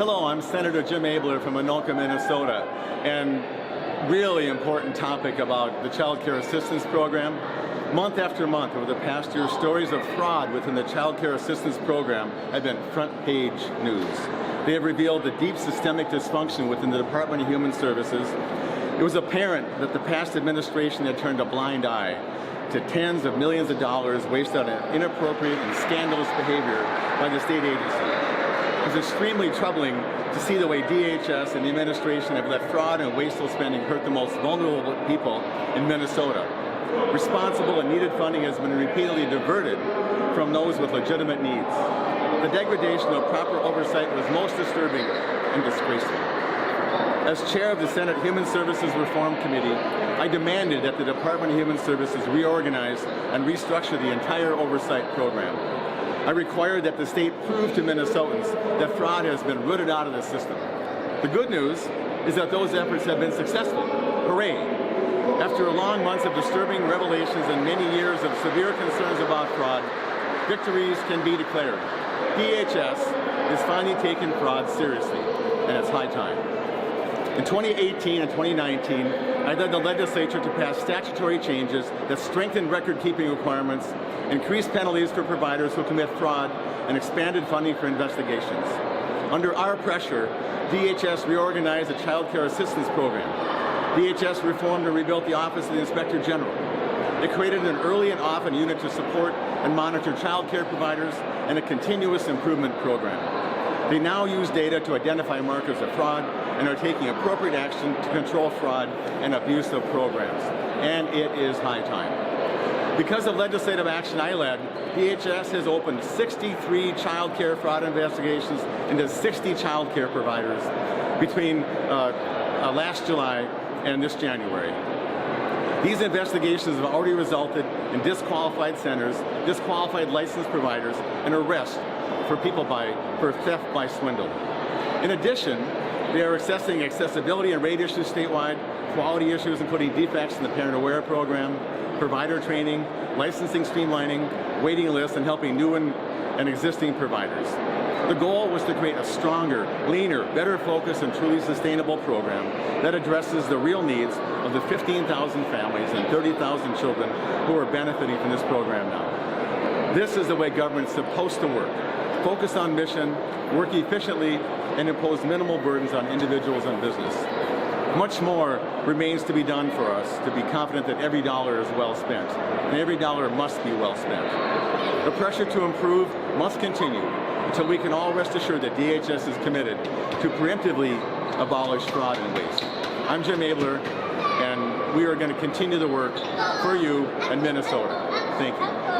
Hello, I'm Senator Jim Abeler from Anoka, Minnesota, and really important topic about the Child Care Assistance Program. Month after month over the past year, stories of fraud within the Child Care Assistance Program have been front-page news. They have revealed the deep systemic dysfunction within the Department of Human Services. It was apparent that the past administration had turned a blind eye to tens of millions of dollars wasted on inappropriate and scandalous behavior by the state agency. It's extremely troubling to see the way DHS and the administration have let fraud and wasteful spending hurt the most vulnerable people in Minnesota. Responsible and needed funding has been repeatedly diverted from those with legitimate needs. The degradation of proper oversight was most disturbing and disgraceful. As chair of the Senate Human Services Reform Committee, I demanded that the Department of Human Services reorganize and restructure the entire oversight program. I required that the state prove to Minnesotans that fraud has been rooted out of the system. The good news is that those efforts have been successful. Hooray! After long months of disturbing revelations and many years of severe concerns about fraud, victories can be declared. DHS is finally taking fraud seriously, and it's high time. In 2018 and 2019, I led the legislature to pass statutory changes that strengthened record-keeping requirements, increased penalties for providers who commit fraud, and expanded funding for investigations. Under our pressure, DHS reorganized the Child Care Assistance Program. DHS reformed and rebuilt the Office of the Inspector General. It created an early and often unit to support and monitor child care providers and a continuous improvement program. They now use data to identify markers of fraud and are taking appropriate action to control fraud and abuse of programs. And it is high time. Because of legislative action I led, DHS has opened 63 child care fraud investigations into 60 child care providers between last July and this January. These investigations have already resulted in disqualified centers, disqualified licensed providers, and arrests for theft by swindle. In addition, they are assessing accessibility and rate issues statewide, quality issues including defects in the Parent Aware program, provider training, licensing streamlining, waiting lists, and helping new and existing providers. The goal was to create a stronger, leaner, better focused, and truly sustainable program that addresses the real needs of the 15,000 families and 30,000 children who are benefiting from this program now. This is the way government is supposed to work. Focus on mission, work efficiently, and impose minimal burdens on individuals and business. Much more remains to be done for us to be confident that every dollar is well spent, and every dollar must be well spent. The pressure to improve must continue until we can all rest assured that DHS is committed to preemptively abolish fraud and waste. I'm Jim Abeler, and we are going to continue the work for you in Minnesota. Thank you.